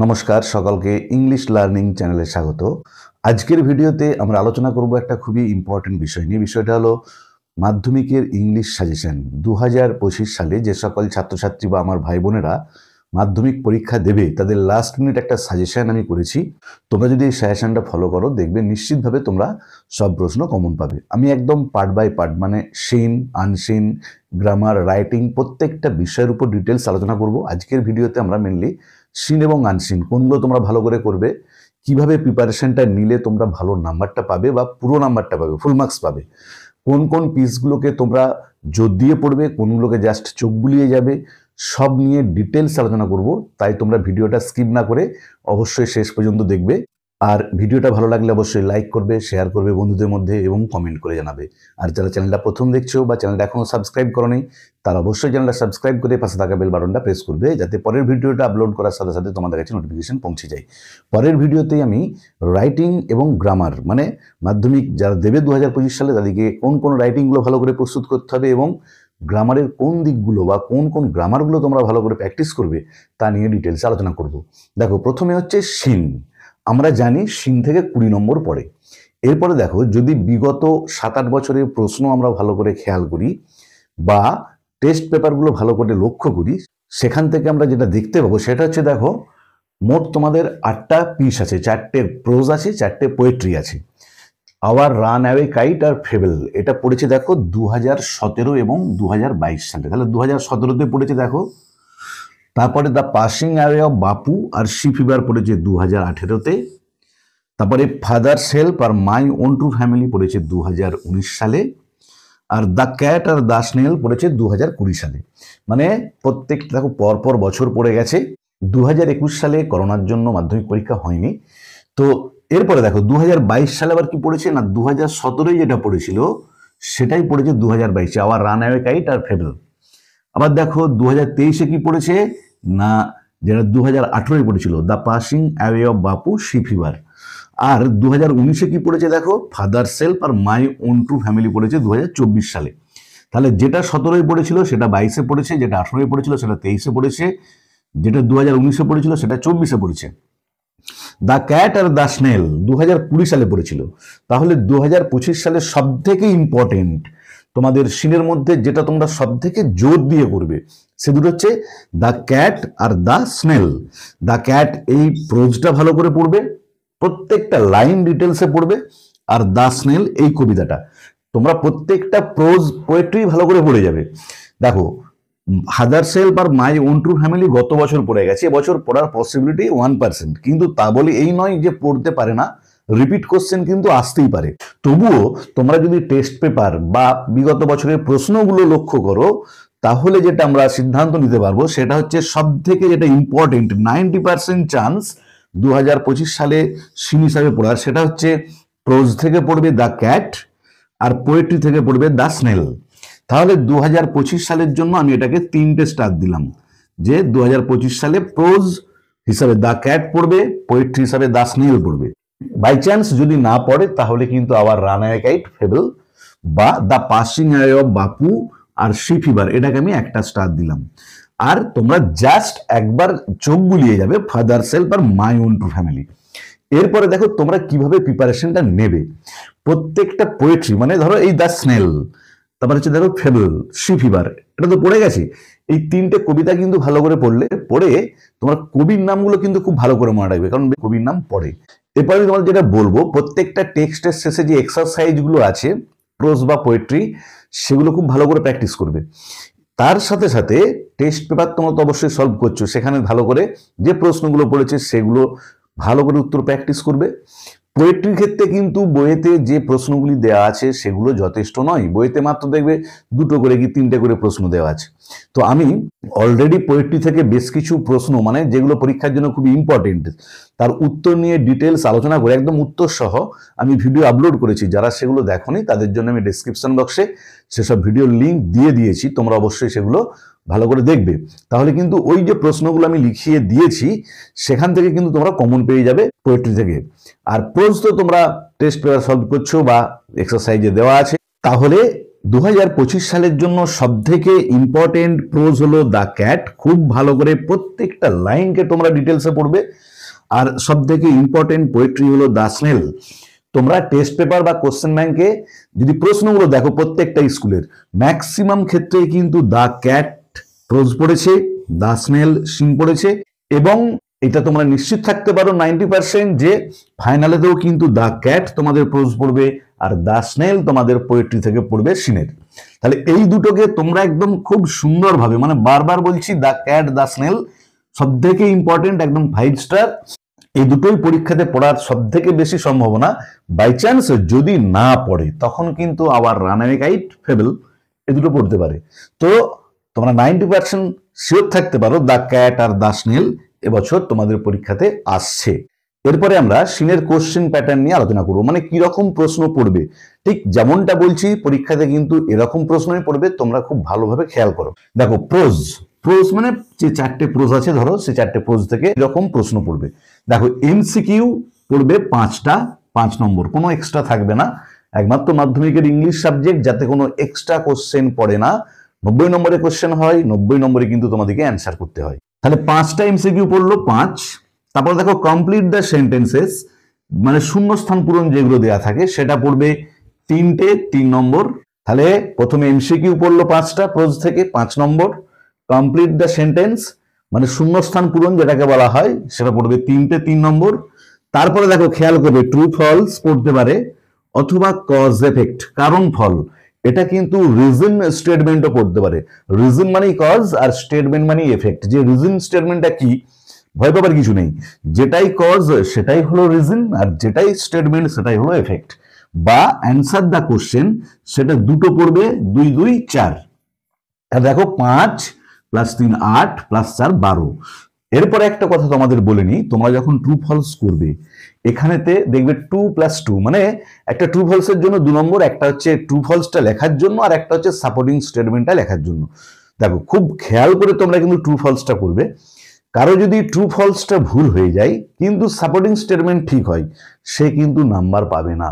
নমস্কার সকলকে English learning চ্যানেলে স্বাগত। আজকের ভিডিওতে আমরা আলোচনা করব একটা খুবই ইম্পর্টেন্ট বিষয় নিয়ে। বিষয়টা হলো মাধ্যমিকের ইংলিশ সাজেশন। 2025 সালে যে সকল ছাত্রছাত্রী বা আমার ভাই বোনেরা মাধ্যমিক পরীক্ষা দেবে তাদের লাস্ট মিনিট একটা সাজেশন আমি করেছি। তোমরা যদি এই সাজেশনটা ফলো করো দেখবে নিশ্চিতভাবে তোমরা সব প্রশ্ন কমন পাবে। আমি একদম পার্ট বাই পার্ট মানে সিন, আনসিন, গ্রামার, রাইটিং প্রত্যেকটা বিষয়ের উপর ডিটেলস আলোচনা করব। আজকের ভিডিওতে আমরা মেনলি সিন এবং আনসিন কোনগুলো তোমরা ভালো করে করবে, কিভাবে প্রিপারেশনটা নিলে তোমরা ভালো নাম্বারটা পাবে বা পুরো নাম্বারটা পাবে, ফুল মার্কস পাবে, কোন কোন পিসগুলোকে তোমরা জোর দিয়ে পড়বে, কোনগুলোকে জাস্ট চোখ বুলিয়ে যাবে, সব নিয়ে ডিটেলস আলোচনা করব। তাই তোমরা ভিডিওটা স্কিপ না করে অবশ্যই শেষ পর্যন্ত দেখবে। আর ভিডিওটা ভালো লাগলে অবশ্যই লাইক করবে, শেয়ার করবে বন্ধুদের মধ্যে এবং কমেন্ট করে জানাবে। আর যারা চ্যানেলটা প্রথম দেখছো বা চ্যানেলটা এখনও সাবস্ক্রাইব করোনি তারা অবশ্যই চ্যানেলটা সাবস্ক্রাইব করে পাশে থাকা বেল বাটনটা প্রেস করবে, যাতে পরের ভিডিওটা আপলোড করার সাথে সাথে তোমাদের কাছে নোটিফিকেশন পৌঁছে যায়। পরের ভিডিওতেই আমি রাইটিং এবং গ্রামার মানে মাধ্যমিক যারা দেবে 2025 সালে তাদেরকে কোন কোন রাইটিংগুলো ভালো করে প্রস্তুত করতে হবে এবং গ্রামারের কোন দিকগুলো বা কোন কোন গ্রামারগুলো তোমরা ভালো করে প্র্যাকটিস করবে তা নিয়ে ডিটেলস আলোচনা করব। দেখো, প্রথমে হচ্ছে সিন। আমরা জানি সিন থেকে 20 নম্বর পড়ে। এরপরে দেখো, যদি বিগত 7-8 বছরের প্রশ্ন আমরা ভালো করে খেয়াল করি বা টেস্ট পেপারগুলো ভালো করে লক্ষ্য করি, সেখান থেকে আমরা যেটা দেখতে পাবো সেটা হচ্ছে, দেখো, মোট তোমাদের 8টা পিস আছে, 4টে প্রোজ আছে, 4টে পোয়েট্রি আছে। আওয়ার রান অ্যাওয়ে কাইট আর ফেবল এটা পড়েছে দেখো 2017 এবং 2022 সালে। তাহলে 2017তে পড়েছে দেখো। তারপরে the passing away of Bapu R C fever পড়েছে 2018তে। তারপরে ফাদার্স হেল্প আর মাই ওন ট্রু ফ্যামিলি পড়েছে 2019 সালে। আর দ্য ক্যাট আর দ্য স্নেল পড়েছে 2020 সালে। মানে প্রত্যেকটা দেখো পরপর বছর পড়ে গেছে। 2021 সালে করোনার জন্য মাধ্যমিক পরীক্ষা হয়নি। তো এরপরে দেখো 2022 সালে আবার কি পড়েছে না, 2017 যেটা পড়েছিল সেটাই পড়েছে 2022-এ, আবার রান অ্যাওয়ে কাইট আর ফেবল। আবার দেখো 2023-এ কি পড়েছে না, যেটা 2018-এ পড়েছিল the passing away of Bapu sea fever. আর 2019-এ কি পড়েছে দেখো ফাদার সেলফ আর মাই ওন ট্রু ফ্যামিলি পড়েছে 2024 সালে। তাহলে যেটা 17-এ পড়েছিল সেটা 22-এ পড়েছে, যেটা 18-এ পড়েছিল সেটা 23-এ পড়েছে, যেটা 2019-এ পড়েছিল সেটা 24-এ পড়েছে। দ্য ক্যাট আর দ্য স্নেল 2020 সালে পড়েছিল। তাহলে 2025 সালে সব থেকে ইম্পর্টেন্ট তোমাদের সিনের মধ্যে যেটা তোমরা সব থেকে জোর দিয়ে করবে সে দুটো হচ্ছে দ্য ক্যাট আর দ্য স্নেল। দ্য ক্যাট এই প্রোজটা ভালো করে পড়বে, প্রত্যেকটা লাইন ডিটেলসে পড়বে। আর দ্য স্নেল এই কবিতাটা তোমরা প্রত্যেকটা প্রোজ পোয়েট্রি ভালো করে পড়ে যাবে। দেখো, ফাদার সেলফ আর মাই ওন ট্রু ফ্যামিলি গত বছর পড়ে গেছে, এবছর পড়ার পসিবিলিটি 1%, কিন্তু তা বলে এই নয় যে পড়তে পারে না, রিপিট কোশ্চেন কিন্তু আসতেই পারে। তবুও তোমরা যদি টেস্ট পেপার বা বিগত বছরের প্রশ্নগুলো লক্ষ্য করো তাহলে যেটা আমরা সিদ্ধান্ত নিতে পারবো সেটা হচ্ছে সব থেকে যেটা ইম্পর্টেন্ট 90% চান্স 2025 সালে সিন হিসাবে পড়ার, সেটা হচ্ছে প্রোজ থেকে পড়বে দ্য ক্যাট আর পোয়েট্রি থেকে পড়বে দ্য স্নেল। তাহলে 2025 সালের জন্য আমি এটাকে 3টে স্টার দিলাম, যে 2025 সালে প্রোজ হিসাবে দ্য ক্যাট পড়বে, পোয়েট্রি হিসাবে দ্য স্নেল পড়বে। বাই চান্স যদি না পড়ে তাহলে কিন্তু আবার রান অ্যাওয়ে কাইট, ফেবল বা the passing away of Bapu R C fever এটাকে আমি একটা স্টার দিলাম। আর তোমরা জাস্ট একবার চোখ বুলিয়ে যাবে ফাদার সেলফ আর মাই ওন ট্রু ফ্যামিলি। এরপরে দেখো তোমরা কিভাবে প্রিপারেশনটা নেবে। প্রত্যেকটা পোয়েট্রি মানে ধরো এই দ্য স্নেল, তারপর হচ্ছে দেখো ফেবল, সি ফিভার, এটা তো পড়ে গেছে। এই 3টে কবিতা কিন্তু ভালো করে পড়ে তোমার কবির নামগুলো কিন্তু খুব ভালো করে মনে রাখবে, কারণ কবির নাম পড়ে। এরপরে আমি তোমার যেটা বলবো, প্রত্যেকটা টেক্সটের শেষে যে এক্সারসাইজগুলো আছে প্রোজ বা পোয়েট্রি সেগুলো খুব ভালো করে প্র্যাকটিস করবে। তার সাথে সাথে টেস্ট পেপার তোমরা তো অবশ্যই সলভ করছো, সেখানে ভালো করে যে প্রশ্নগুলো পড়েছে সেগুলো ভালো করে উত্তর প্র্যাকটিস করবে। পোয়েট্রির ক্ষেত্রে কিন্তু বইয়েতে যে প্রশ্নগুলি দেওয়া আছে সেগুলো যথেষ্ট নয়, বইয়েতে মাত্র দেখবে 2টো করে কি 3টে করে প্রশ্ন দেওয়া আছে। তো আমি অলরেডি পোয়েট্রি থেকে বেশ কিছু প্রশ্ন মানে যেগুলো পরীক্ষার জন্য খুবই ইম্পর্টেন্ট তার উত্তর নিয়ে ডিটেলস আলোচনা করে একদম উত্তর সহ আমি ভিডিও আপলোড করেছি। যারা সেগুলো দেখোনি তাদের জন্য আমি ডেসক্রিপশন বক্সে সেসব ভিডিওর লিঙ্ক দিয়ে দিয়েছি, তোমরা অবশ্যই সেগুলো ভালো করে দেখবে। তাহলে কিন্তু ওই যে প্রশ্নগুলো আমি লিখিয়ে দিয়েছি সেখান থেকে কিন্তু তোমরা কমন পেয়ে যাবে পোয়েট্রি থেকে। আর প্রোজ তো তোমরা টেস্ট পেপার সলভ করছো বা এক্সারসাইজে দেওয়া আছে, তাহলে 2025 সালের জন্য সবথেকে ইম্পর্টেন্ট প্রোজ হলো দ্য ক্যাট। খুব ভালো করে প্রত্যেকটা লাইনকে তোমরা ডিটেলসে পড়বে। আর সবথেকে ইম্পর্টেন্ট পোয়েট্রি হলো দ্য স্নেল। তোমরা টেস্ট পেপার বা কোশ্চেন ব্যাংকে যদি প্রশ্নগুলো দেখো প্রত্যেকটা স্কুলের ম্যাক্সিমাম ক্ষেত্রেই কিন্তু দ্য ক্যাট প্রোজ পড়েছে, দ্য স্নেল সিন পড়েছে, এবং এটা তোমরা নিশ্চিত থাকতে পারো 90% যে ফাইনালেতেও কিন্তু দ্য ক্যাট তোমাদের প্রোজ পড়বে আর দ্য স্নেল তোমাদের পোয়েট্রি থেকে পড়বে সিনের। তাহলে এই দুটোকে তোমরা একদম খুব সুন্দরভাবে, মানে বারবার বলছি, দ্য ক্যাট দ্য স্নেল সব থেকে ইম্পর্টেন্ট, একদম 5 স্টার। এই দুটোই পরীক্ষাতে পড়ার সব থেকে বেশি সম্ভাবনা। বাই চান্স যদি না পড়ে তখন কিন্তু আবার রানওয়ে গাইড, ফেবল, এই দুটো পড়তে পারে। তো তোমরা 90% শিওর থাকতে পারো দ্য ক্যাট আর দ্য স্নেল এবছর তোমাদের পরীক্ষাতে আসছে। এরপরে আমরা সিনের কোশ্চেন প্যাটার্ন নিয়ে আলোচনা করবো, মানে কি রকম প্রশ্ন পড়বে। ঠিক যেমনটা বলছি পরীক্ষাতে কিন্তু এরকম প্রশ্নই পড়বে, তোমরা খুব ভালোভাবে খেয়াল করো। দেখো প্রোজ, প্রোজ মানে যে 4টে প্রোজ আছে ধরো, সেই 4টে প্রোজ থেকে এরকম প্রশ্ন পড়বে। দেখো এমসিকিউ পড়বে 5টা, 5 নম্বর, কোনো এক্সট্রা থাকবে না। একমাত্র মাধ্যমিকের ইংলিশ সাবজেক্ট যাতে কোনো এক্সট্রা কোশ্চেন পড়ে না, 90 নম্বরের কোশ্চেন হয়, 90 নম্বরে কিন্তু তোমাদেরকে অ্যান্সার করতে হয়। তাহলে 5টা এমসিকিউ পড়লো 5। তারপর দেখো কমপ্লিট দ্য সেন্টেন্সেস, মানে শূন্যস্থান পূরণ যেগুলো দেওয়া থাকে সেটা পড়বে 3টে, 3 নম্বর। তাহলে প্রথমে এমসিকিউ পড়লো 5টা প্রোজ থেকে, 5 নম্বর। কমপ্লিট দ্য সেন্টেন্স মানে শূন্যস্থান পূরণ যেটাকে বলা হয় সেটা পড়বে 3টে, 3 নম্বর। তারপরে দেখো খেয়াল করবে ট্রু ফলস পড়তে পারে, অথবা কজ এফেক্ট, কারণ ফল। এটা কিন্তু রিজন স্টেটমেন্টও পড়তে পারে। রিজন মানেই কজ আর স্টেটমেন্ট মানেই এফেক্ট। যে রিজন স্টেটমেন্টটা কি, ভয় পাবার কিছু নেই, যেটাই কজ সেটাই হলো রিজন, আর যেটাই স্টেটমেন্ট সেটাই হলো এফেক্ট। বা অ্যান্সার দ্য কোশ্চেন, সেটা দুটো পড়বে, 2 2 4। আর দেখো 5 + 3 8 + 4 12। এরপরে একটা কথা তোমাদের বলে নি, তোমরা যখন ট্রু ফলস করবে এখানেতে দেখবে 2 + 2, মানে একটা ট্রু ফলসের জন্য 2 নম্বর, একটা হচ্ছে ট্রু ফলসটা লেখার জন্য আর একটা হচ্ছে সাপোর্টিং স্টেটমেন্টটা লেখার জন্য। দেখো খুব খেয়াল করে তোমরা কিন্তু ট্রু ফলসটা করবে। কারো যদি ট্রু ফলসটা ভুল হয়ে যায় কিন্তু সাপোর্টিং স্টেটমেন্ট ঠিক হয়, সে কিন্তু নাম্বার পাবে না।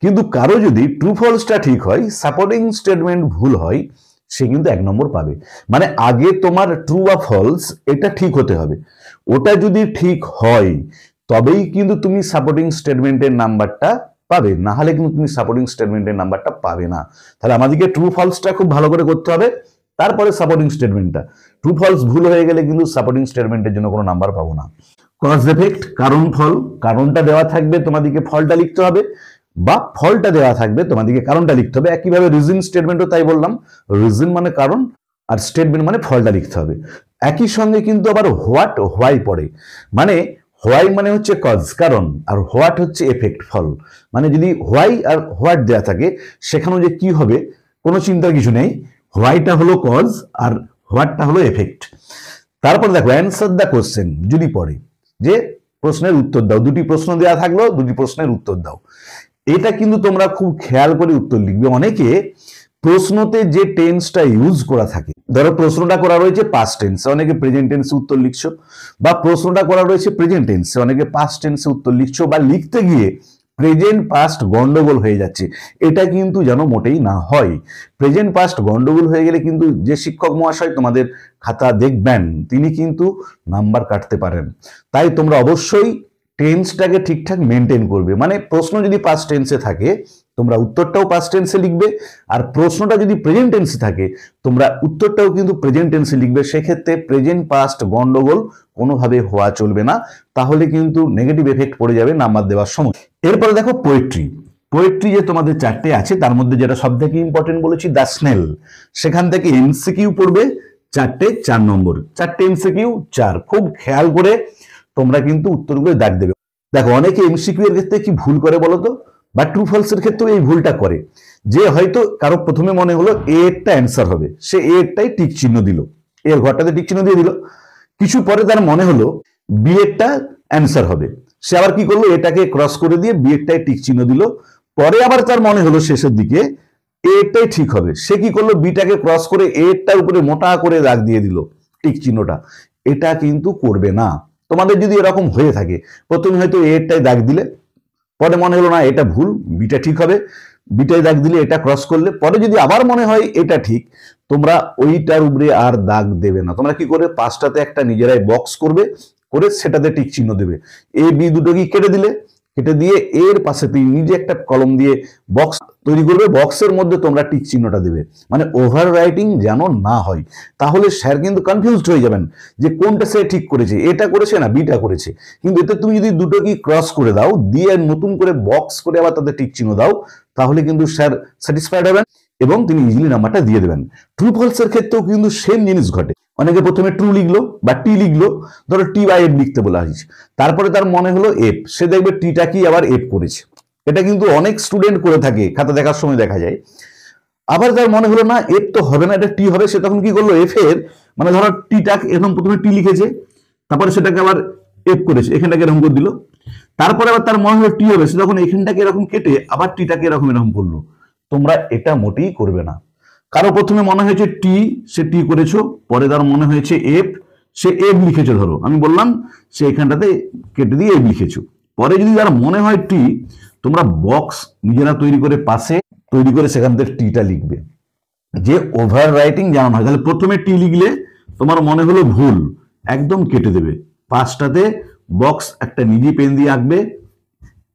কিন্তু কারো যদি ট্রু ফলসটা ঠিক হয়, সাপোর্টিং স্টেটমেন্ট ভুল হয়, সে কিন্তু 1 নম্বর পাবে। মানে আগে তোমার ট্রু বা ফলস এটা ঠিক হতে হবে। ওটা যদি ঠিক হয় তবেই কিন্তু তুমি সাপোর্টিং স্টেটমেন্টের নাম্বারটা পাবে, না হলে কিন্তু তুমি সাপোর্টিং স্টেটমেন্টের নাম্বারটা পাবে না। তাহলে আমাদেরকে ট্রু ফলসটা খুব ভালো করে করতে হবে, তারপরে সাপোর্টিং স্টেটমেন্টটা। ট্রু ফলস ভুল হয়ে গেলে কিন্তু সাপোর্টিং স্টেটমেন্টের জন্য কোনো নাম্বার পাবো না। কজ এফেক্ট, কারণ ফল, কারণটা দেওয়া থাকবে তোমাদেরকে ফলটা লিখতে হবে, বা ফলটা দেওয়া থাকবে তোমাদেরকে কারণটা লিখতে হবে। একইভাবে রিজন স্টেটমেন্টও তাই বললাম, রিজন মানে কারণ আর স্টেটমেন্ট মানে ফলটা লিখতে হবে। একই সঙ্গে কিন্তু আবার হোয়াট, হোয়াই পড়ে। মানে হোয়াই মানে হচ্ছে কজ কারণ, আর হোয়াট হচ্ছে এফেক্ট ফল। মানে যদি হোয়াই আর হোয়াট দেওয়া থাকে সেখানেও যে কি হবে কোনো চিন্তার কিছু নেই, হোয়াইটা হলো কজ আর হোয়াটটা হলো এফেক্ট। তারপর দেখো অ্যান্সার দ্য কোশ্চেন যদি পড়ে, যে প্রশ্নের উত্তর দাও, 2টি প্রশ্ন দেওয়া থাকলো, 2টি প্রশ্নের উত্তর দাও। এটা কিন্তু তোমরা খুব খেয়াল করে উত্তর লিখবে। অনেকে প্রশ্নতে যে টেন্সটা ইউজ করা থাকে, ধরো প্রশ্নটা করা রয়েছে পাস্ট টেন্সে, অনেকে প্রেজেন্ট টেন্সে উত্তর লিখছো, বা প্রশ্নটা করা রয়েছে প্রেজেন্ট টেন্সে, অনেকে পাস্ট টেন্সে উত্তর লিখছো, বা লিখতে গিয়ে প্রেজেন্ট পাস্ট গন্ডগোল হয়ে যাচ্ছে। এটা কিন্তু যেন মোটেই না হয়। প্রেজেন্ট পাস্ট গন্ডগোল হয়ে গেলে কিন্তু যে শিক্ষক মহাশয় তোমাদের খাতা দেখবেন তিনি কিন্তু নাম্বার কাটতে পারেন। তাই তোমরা অবশ্যই টেন্সটাকে ঠিকঠাক মেনটেন করবে। মানে প্রশ্ন যদি পাস্ট টেন্সে থাকে তোমরা উত্তরটাও পাস্ট টেন্সে লিখবে, আর প্রশ্নটা যদি প্রেজেন্ট টেন্সে থাকে তোমরা উত্তরটাও কিন্তু প্রেজেন্ট টেন্সে লিখবে। সেক্ষেত্রে প্রেজেন্ট পাস্ট গন্ডগোল কোনোভাবে হওয়া চলবে না, তাহলে কিন্তু নেগেটিভ এফেক্ট পড়ে যাবে নাম্বার দেওয়ার সময়। এরপরে দেখো পোয়েট্রি। পোয়েট্রি যে তোমাদের 4টে আছে তার মধ্যে যেটা সব থেকে ইম্পর্টেন্ট বলেছি দ্য স্নেল, সেখান থেকে এমসিকিউ পড়বে 4টে, 4 নম্বর। 4টে এমসিকিউ 4। খুব খেয়াল করে তোমরা কিন্তু উত্তরগুলো দাগ দেবে। দেখো অনেকে এমসিকিউ এর ক্ষেত্রে কি ভুল করে বলতো, বা ট্রু ফলস এর ক্ষেত্রেও এই ভুলটা করে, যে হয়তো কারো প্রথমে মনে হলো এ এরটা অ্যান্সার হবে, সে এ এরটাই টিক চিহ্ন দিল, এর ঘরটাতে টিক চিহ্ন দিয়ে দিল। কিছু পরে তার মনে হলো বি এরটা অ্যান্সার হবে, সে আবার কি করলো, এটাকে ক্রস করে দিয়ে বি এরটাই টিক চিহ্ন দিল। পরে আবার তার মনে হলো শেষের দিকে এ এরটাই ঠিক হবে, সে কি করলো, বিটাকে ক্রস করে এ এরটার উপরে মোটা করে দাগ দিয়ে দিল টিক চিহ্নটা। এটা কিন্তু করবে না। তোমাদের যদি এরকম হয়ে থাকে, প্রথমে হয়তো এ এরটাই দাগ দিলে, পরে মনে হলো না এটা ভুল, বিটা ঠিক হবে, বিটায় দাগ দিলে এটা ক্রস করলে পরে যদি আবার মনে হয় এটা ঠিক, তোমরা ওইটার উপরে আর দাগ দেবে না। তোমরা কি করে, পাঁচটাতে একটা নিজেরাই বক্স করবে, করে সেটাতে টিক চিহ্ন দেবে। এ বি দুটো কি কেটে দিলে, কেটে দিয়ে এর পাশে তুমি নিজে একটা কলম দিয়ে বক্স তৈরি করবে, বক্সের মধ্যে তোমরা টিক চিহ্নটা দেবে, মানে ওভার রাইটিং যেন না হয়। তাহলে স্যার কিন্তু কনফিউজড হয়ে যাবেন যে কোনটা সে ঠিক করেছে, এটা করেছে না বিটা করেছে। কিন্তু এতে তুমি যদি দুটো কি ক্রস করে দাও, দিয়ে নতুন করে বক্স করে আবার তাদের টিক চিহ্ন দাও, তাহলে কিন্তু স্যার স্যাটিসফাইড হবেন এবং তিনি ইজিলি নাম্বারটা দিয়ে দেবেন। ট্রু ফলস এর ক্ষেত্রেও কিন্তু সেম জিনিস ঘটে। অনেকে প্রথমে ট্রু লিখলো বা টি লিখলো, ধরো টি বাই এফ লিখতে বলা হয়েছে, তারপরে তার মনে হলো এফ, সে দেখবে টিটা কি আবার এফ করেছে। এটা কিন্তু অনেক স্টুডেন্ট করে থাকে, খাতা দেখার সময় দেখা যায়। আবার তার মনে হলো না এফ তো হবে না, এটা টি হবে, সে তখন কি করলো এফ এর মানে ধরো টিটা এরকম প্রথমে টি লিখেছে, তারপরে সেটাকে আবার এফ করেছে, এখানটাকে এরকম করে দিল, তারপরে আবার তার মনে হলো টি হবে, সে তখন এখানটাকে এরকম কেটে আবার টিটাকে এরকম এরকম করলো। তোমরা এটা মোটেই করবে না। কারো প্রথমে মনে হয়েছে টি, সে টি করেছো, পরে তার মনে হয়েছে এফ, সে এফ লিখেছো, ধরো আমি বললাম সে এখানটাতে কেটে দিয়ে এফ লিখেছো, পরে যদি তার মনে হয় টি, তোমরা বক্স নিজেরা তৈরি করে পাশে তৈরি করে সেখান থেকে টিটা লিখবে, যে ওভার রাইটিং যেমন হয়। তাহলে প্রথমে টি লিখলে তোমার মনে হলো ভুল, একদম কেটে দেবে, পাঁচটাতে বক্স একটা নিজে পেন দিয়ে আঁকবে,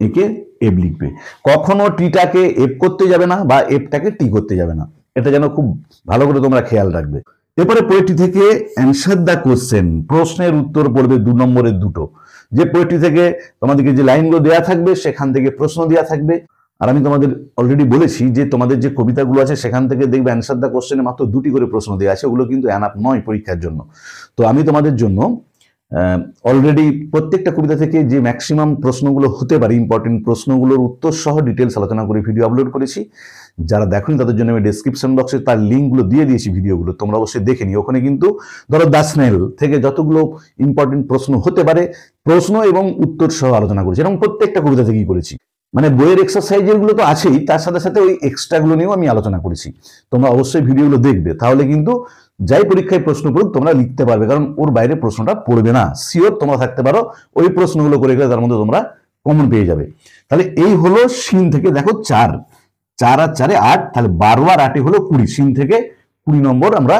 একে এফ লিখবে। কখনো টিটাকে এফ করতে যাবে না বা এফটাকে টি করতে যাবে না, এটা যেন খুব ভালো করে তোমরা খেয়াল রাখবে। এরপরে পোয়েট্রি থেকে অ্যান্সার দ্য কোশ্চেন, প্রশ্নের উত্তর পড়বে 2 নম্বরের দুটো। যে পোয়েট্রি থেকে তোমাদেরকে যে লাইনগুলো দেওয়া থাকবে সেখান থেকে প্রশ্ন দেওয়া থাকবে। আর আমি তোমাদের অলরেডি বলেছি যে তোমাদের যে কবিতাগুলো আছে সেখান থেকে দেখবে অ্যান্সার দ্য কোশ্চেনে মাত্র 2টি করে প্রশ্ন দেওয়া আছে, ওগুলো কিন্তু অ্যানাপ নয় পরীক্ষার জন্য। তো আমি তোমাদের জন্য অলরেডি প্রত্যেকটা কবিতা থেকে যে ম্যাক্সিমাম প্রশ্নগুলো হতে পারে, ইম্পর্টেন্ট প্রশ্নগুলোর উত্তর সহ ডিটেলস আলোচনা করে ভিডিও আপলোড করেছি। যারা দেখেন তাদের জন্য আমি ডেসক্রিপশন বক্সে তার লিঙ্কগুলো দিয়ে দিয়েছি ভিডিওগুলো, তোমরা অবশ্যই দেখে নিও। ওখানে কিন্তু ধরো দ্য স্নেল থেকে যতগুলো ইম্পর্টেন্ট প্রশ্ন হতে পারে, প্রশ্ন এবং উত্তর সহ আলোচনা করেছি, এবং প্রত্যেকটা কবিতা থেকেই করেছি। মানে বইয়ের এক্সারসাইজের গুলো তো আছেই, তার সাথে সাথে ওই এক্সট্রাগুলো নিয়েও আমি আলোচনা করেছি। তোমরা অবশ্যই ভিডিওগুলো দেখবে, তাহলে কিন্তু যাই পরীক্ষায় প্রশ্ন পড়ুক তোমরা লিখতে পারবে, কারণ ওর বাইরে প্রশ্নটা পড়বে না, সিওর তোমরা থাকতে পারো। ওই প্রশ্নগুলো করে গেলে তার মধ্যে তোমরা কমন পেয়ে যাবে। তাহলে এই হলো সিন থেকে, দেখো 4 আর 4 8, তাহলে 12 আর 8 হলো 20, সিন থেকে 20 নম্বর আমরা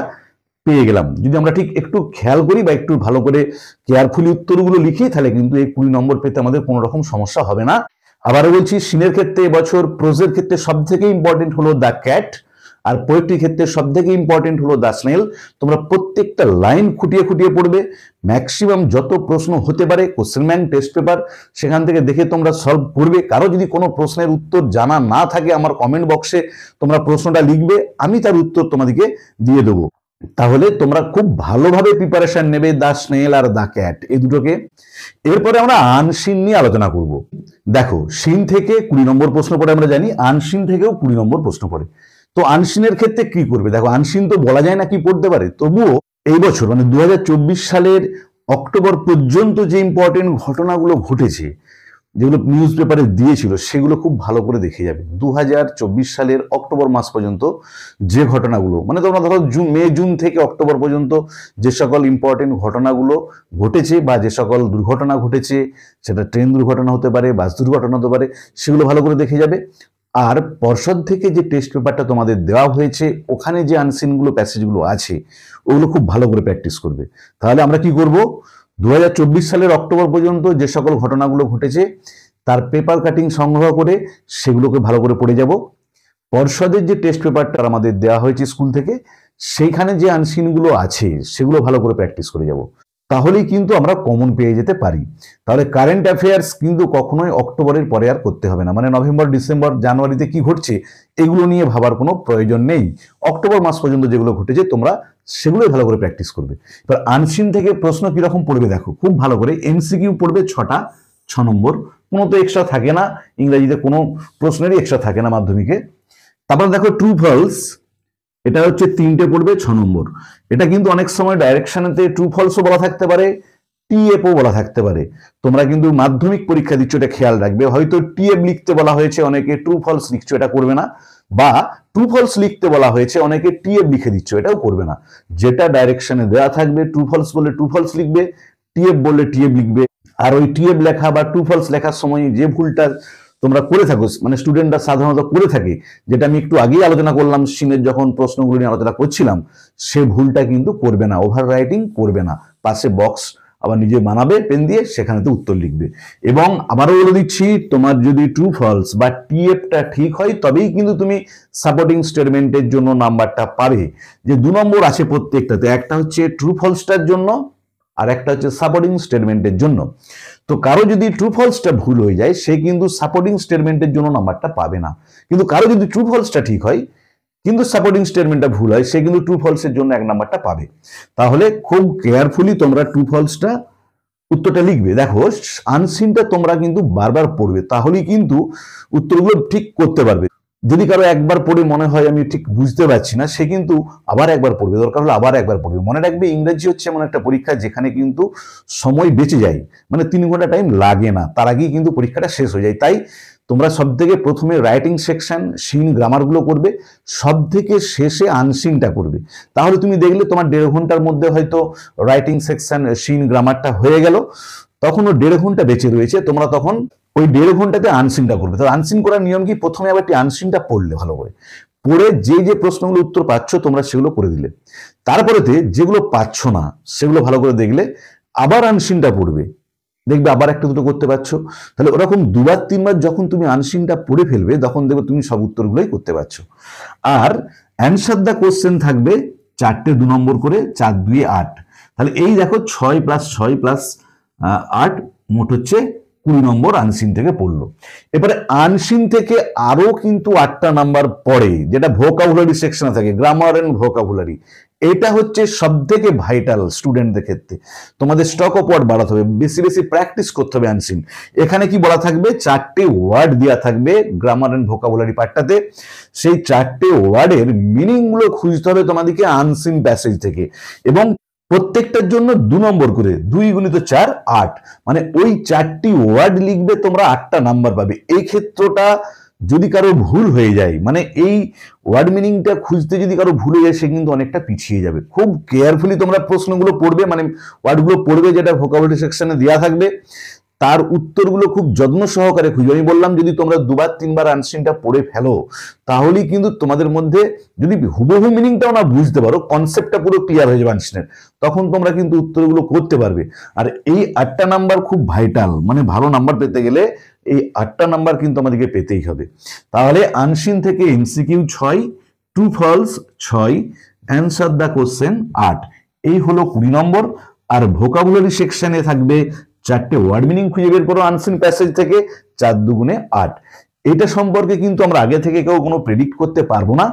পেয়ে গেলাম। যদি আমরা ঠিক একটু খেয়াল করি বা একটু ভালো করে কেয়ারফুলি উত্তরগুলো লিখি, তাহলে কিন্তু এই 20 নম্বর পেতে আমাদের কোনো রকম সমস্যা হবে না। আবারও বলছি, সিনের ক্ষেত্রে এবছর প্রোজের ক্ষেত্রে সব থেকে ইম্পর্টেন্ট হলো দ্য ক্যাট, আর পোয়েট্রির ক্ষেত্রে সব থেকে ইম্পর্টেন্ট হলো দ্য স্নেল। তোমরা প্রত্যেকটা লাইন খুঁটিয়ে খুঁটিয়ে পড়বে, ম্যাক্সিমাম যত প্রশ্ন হতে পারে কোশ্চেন ব্যাংক টেস্ট পেপার সেখান থেকে দেখে তোমরা সলভ করবে। কারো যদি কোনো প্রশ্নের উত্তর জানা না থাকে, আমার কমেন্ট বক্সে তোমরা প্রশ্নটা লিখবে, আমি তার উত্তর তোমাদেরকে দিয়ে দেবো। তাহলে তোমরা খুব ভালোভাবে প্রিপারেশন নেবে the snail R the cat এই দুটোকে। এরপরে আমরা আনসিন নিয়ে আলোচনা করব। দেখো, সিন থেকে 20 নম্বর প্রশ্ন পড়ে আমরা জানি, আনসিন থেকেও 20 নম্বর প্রশ্ন পড়ে। তো আনসিনের ক্ষেত্রে কি করবে? দেখো, আনসিন তো বলা যায় না কি পড়তে পারে, তবুও এই বছর মানে 2024 সালের অক্টোবর পর্যন্ত যে ইম্পর্টেন্ট ঘটনাগুলো ঘটেছে, যেগুলো নিউজ পেপারে দিয়েছিল, সেগুলো খুব ভালো করে দেখে যাবে। 2024 সালের অক্টোবর মাস পর্যন্ত যে ঘটনাগুলো, মানে তোমরা ধরো মে জুন থেকে অক্টোবর পর্যন্ত যে সকল ইম্পর্টেন্ট ঘটনাগুলো ঘটেছে বা যে সকল দুর্ঘটনা ঘটেছে, সেটা ট্রেন দুর্ঘটনা হতে পারে, বাস দুর্ঘটনা হতে পারে, সেগুলো ভালো করে দেখে যাবে। আর পর্ষদ থেকে যে টেস্ট পেপারটা তোমাদের দেওয়া হয়েছে, ওখানে যে আনসিনগুলো প্যাসেজগুলো আছে, ওগুলো খুব ভালো করে প্র্যাকটিস করবে। তাহলে আমরা কি করব, 2024 সালের অক্টোবর পর্যন্ত যে সকল ঘটনাগুলো ঘটেছে তার পেপার কাটিং সংগ্রহ করে সেগুলোকে ভালো করে পড়ে যাব। পর্ষদের যে টেস্ট পেপারটা আমাদের দেওয়া হয়েছে স্কুল থেকে, সেইখানে যে আনসিনগুলো আছে সেগুলো ভালো করে প্র্যাকটিস করে যাব, তাহলেই কিন্তু আমরা কমন পেয়ে যেতে পারি। তাহলে কারেন্ট অ্যাফেয়ার্স কিন্তু কখনোই অক্টোবরের পরে আর করতে হবে না, মানে নভেম্বর, ডিসেম্বর, জানুয়ারিতে কি ঘটছে এগুলো নিয়ে ভাবার কোনো প্রয়োজন নেই। অক্টোবর মাস পর্যন্ত যেগুলো ঘটেছে তোমরা সেগুলোই ভালো করে প্র্যাকটিস করবে। এবার আনসিন থেকে প্রশ্ন কিরকম পড়বে দেখো, খুব ভালো করে এমসিকিউ পড়বে 6টা, 6 নম্বর, কোনো তো এক্সট্রা থাকে না, ইংরেজিতে কোনো প্রশ্নেরই এক্সট্রা থাকে না মাধ্যমিকে। তারপর দেখো ট্রু ফলস, এটা হচ্ছে 3টে পড়বে 6 নম্বর। এটা কিন্তু অনেক সময় ডাইরেকশনেতে ট্রু ফলসও বলা থাকতে পারে, টিএফও বলা থাকতে পারে। তোমরা কিন্তু মাধ্যমিক পরীক্ষা দিচ্ছ, এটা খেয়াল রাখবে। হয়তো টিএফ লিখতে বলা হয়েছে, অনেকে ট্রু ফলস লিখছো, এটা করবে না। বা ট্রু ফলস লিখতে বলা হয়েছে, অনেকে টিএফ লিখে দিচ্ছ, এটাও করবে না। যেটা ডাইরেকশনে দেওয়া থাকবে, ট্রু ফলস বললে ট্রু ফলস লিখবে, টিএফ বললে টিএফ লিখবে। আর ওই টিএফ লেখা বা ট্রু ফলস লেখার সময় যে ভুলটা তোমরা করে থাকো, মানে স্টুডেন্টরা সাধারণত করে থাকে, যেটা আমি একটু আগেই আলোচনা করলাম সিনের যখন প্রশ্নগুলো নিয়ে আলোচনা করছিলাম, সে ভুলটা কিন্তু করবে না, ওভার রাইটিং করবে না, পাশে বক্স আবার নিজে বানাবে পেন দিয়ে, সেখানেতে উত্তর লিখবে। এবং আবারও বলে দিচ্ছি, তোমার যদি ট্রু ফলস বা টিএফটা ঠিক হয় তবেই কিন্তু তুমি সাপোর্টিং স্টেটমেন্টের জন্য নাম্বারটা পাবে। যে 2 নম্বর আছে প্রত্যেকটাতে, একটা হচ্ছে ট্রু ফলসটার জন্য আর একটা হচ্ছে সাপোর্টিং স্টেটমেন্টের জন্য। তো কারো যদি ট্রু ফলসটা ভুল হয়ে যায় সে কিন্তু সাপোর্টিং স্টেটমেন্টের জন্য নাম্বারটা পাবে না, কিন্তু কারো যদি ট্রু ফলসটা ঠিক হয় কিন্তু সাপোর্টিং স্টেটমেন্টটা ভুল হয় সে কিন্তু ট্রু ফলসের জন্য 1 নাম্বারটা পাবে। তাহলে খুব কেয়ারফুলি তোমরা ট্রু ফলসটা উত্তরটা লিখবে। দেখো আনসিনটা তোমরা কিন্তু বারবার পড়বে, তাহলেই কিন্তু উত্তরগুলো ঠিক করতে পারবে। যদি কারো একবার পড়ে মনে হয় আমি ঠিক বুঝতে পারছি না, সে কিন্তু আবার একবার পড়বে, দরকার হলে আবার একবার পড়বে। মনে রাখবে ইংরেজি হচ্ছে এমন একটা পরীক্ষা যেখানে কিন্তু সময় বেঁচে যায়, মানে 3 ঘন্টা টাইম লাগে না, তার আগেই কিন্তু পরীক্ষাটা শেষ হয়ে যায়। তাই তোমরা সব থেকে প্রথমে রাইটিং সেকশন সিন গ্রামারগুলো করবে, সব থেকে শেষে আনসিনটা করবে। তাহলে তুমি দেখলে তোমার 1.5 ঘন্টার মধ্যে হয়তো রাইটিং সেকশন সিন গ্রামারটা হয়ে গেল, তখন ও 1.5 ঘন্টা বেঁচে রয়েছে, তোমরা তখন ওই 1.5 ঘন্টাতে আনসিনটা করবে। তো আনসিন করার নিয়ম কি, প্রথমে আবার একটি আনসিনটা পড়লে ভালো করে, পড়ে যে যে প্রশ্নগুলো উত্তর পাচ্ছ তোমরা সেগুলো করে দিলে, তারপরেতে যেগুলো পাচ্ছ না সেগুলো ভালো করে দেখলে আবার আনসিনটা পড়বে, দেখবে আবার একটা দুটো করতে পারছো। তাহলে ওরকম 2বার 3বার যখন তুমি আনসিনটা পড়ে ফেলবে তখন দেখবে তুমি সব উত্তরগুলোই করতে পারছো। আর অ্যান্সার দা কোশ্চেন থাকবে 4টে 2 নম্বর করে, 4 2 8। তাহলে এই দেখো 6 + 6 + 8 মোট হচ্ছে 20 নম্বর আনসিন থেকে পড়লো। এবারে আনসিন থেকে আরো কিন্তু 8টা নাম্বার পড়ে, যেটা ভোকাবুলারি সেকশনে থাকে, গ্রামার এন্ড ভোকাবুলারি। এটা হচ্ছে সব থেকে ভাইটাল স্টুডেন্টদের ক্ষেত্রে। তোমাদের স্টক অফ ওয়ার্ড বাড়াতে হবে, বেশি বেশি প্র্যাকটিস করতে হবে আনসিন। এখানে কি বলা থাকবে, 4টে ওয়ার্ড দেওয়া থাকবে গ্রামার এন্ড ভোকাবুলারি পার্টটাতে, সেই 4টে ওয়ার্ডের মিনিং গুলো খুঁজতে হবে তোমাদেরকে আনসিন প্যাসেজ থেকে, এবং প্রত্যেকটার জন্য 2 নম্বর করে, 2 × 4 8, মানে ওই 4টি ওয়ার্ড লিখবে তোমরা, 8টা নাম্বার পাবে। এই ক্ষেত্রটা যদি কারো ভুল হয়ে যায়, মানে এই ওয়ার্ড মিনিংটা খুঁজতে যদি কারো ভুলে যায় সে কিন্তু অনেকটা পিছিয়ে যাবে। খুব কেয়ারফুলি তোমরা প্রশ্নগুলো পড়বে, মানে ওয়ার্ডগুলো পড়বে যেটা ভোকাবুলারি সেকশনে দেওয়া থাকবে, তার উত্তরগুলো খুব যত্ন সহকারে খুঁজবে। আমি বললাম যদি তোমরা 2বার 3বার আনসিনটা পড়ে ফেলো তাহলেই কিন্তু তোমাদের মধ্যে যদি হুবহু মিনিংটাও না বুঝতে পারো, কনসেপ্টটা পুরো ক্লিয়ার হয়ে যাবে আনসিনের, তখন তোমরা কিন্তু উত্তরগুলো করতে পারবে। আর এই 8টা নাম্বার খুব ভাইটাল, মানে ভালো নাম্বার পেতে গেলে এই 8টা নাম্বার কিন্তু আমাদেরকে পেতেই হবে। তাহলে আনসিন থেকে MCQ 6, true false 6, answer the question 8, এই হলো 20 নম্বর। আর ভোকাবুলারি সেকশনে থাকবে 4টে ওয়ার্ড মিনিং খুঁজে বের করো আনসিন প্যাসেজ থেকে, 4 2 8। এটা সম্পর্কে কিন্তু আমরা আগে থেকে কেউ কোনো প্রেডিক্ট করতে পারবো না,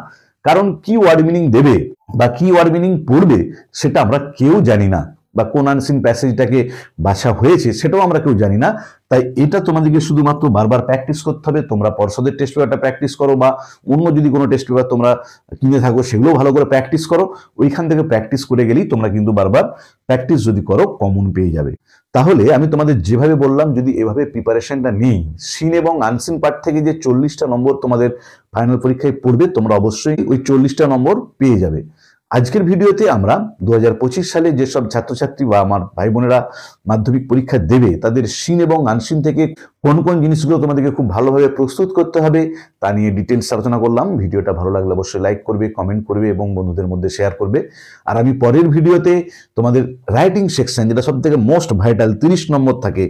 কারণ কি ওয়ার্ড মিনিং দেবে বা কি ওয়ার্ড মিনিং পড়বে সেটা আমরা কেউ জানি না, বা কোন আনসিন প্যাসেজটাকে বাছা হয়েছে সেটাও আমরা কেউ জানি না। তাই এটা তোমাদেরকে শুধুমাত্র বারবার প্র্যাকটিস করতে হবে। তোমরা পর্ষদের টেস্ট পেপারটা প্র্যাকটিস করো, বা অন্য যদি কোনো টেস্ট পেপার তোমরা কিনে থাকো সেগুলো ভালো করে প্র্যাকটিস করো। ওইখান থেকে প্র্যাকটিস করে গেলেই তোমরা কিন্তু বারবার প্র্যাকটিস যদি করো কমন পেয়ে যাবে। তাহলে আমি তোমাদের যেভাবে বললাম যদি এভাবে প্রিপারেশনটা নেই, সিন এবং আনসিন পার্ট থেকে যে 40টা নম্বর তোমাদের ফাইনাল পরীক্ষায় পড়বে তোমরা অবশ্যই ওই 40টা নম্বর পেয়ে যাবে। আজকের ভিডিওতে আমরা 2025 সালে যেসব ছাত্রছাত্রী বা আমার ভাই বোনেরা মাধ্যমিক পরীক্ষা দেবে তাদের সিন এবং আনসিন থেকে কোন কোন জিনিসগুলো তোমাদেরকে খুব ভালোভাবে প্রস্তুত করতে হবে তা নিয়ে ডিটেলস আলোচনা করলাম। ভিডিওটা ভালো লাগলে অবশ্যই লাইক করবে, কমেন্ট করবে এবং বন্ধুদের মধ্যে শেয়ার করবে। আর আমি পরের ভিডিওতে তোমাদের রাইটিং সেকশন, যেটা সব থেকে মোস্ট ভাইটাল, 30 নম্বর থাকে,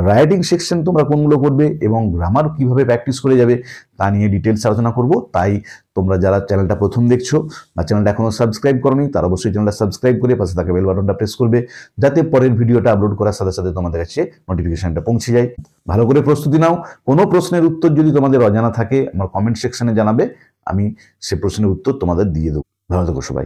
রাইটিং সেকশন তোমরা কোনগুলো করবে এবং গ্রামার কিভাবে প্র্যাকটিস করে যাবে তা নিয়ে ডিটেলস আলোচনা করব। তাই তোমরা যারা চ্যানেলটা প্রথম দেখছো বা চ্যানেলটা এখনো সাবস্ক্রাইব করোনি তারা অবশ্যই চ্যানেলটা সাবস্ক্রাইব করে পাশে থাকা বেল বাটনটা প্রেস করবে, যাতে পরের ভিডিওটা আপলোড করার সাথে সাথে তোমাদের কাছে নোটিফিকেশনটা পৌঁছে যায়। ভালো করে প্রস্তুতি নাও। কোনো প্রশ্নের উত্তর যদি তোমাদের অজানা থাকে আমার কমেন্ট সেকশনে জানাবে, আমি সে প্রশ্নের উত্তর তোমাদের দিয়ে দেবো। ভালো থেকো সবাই।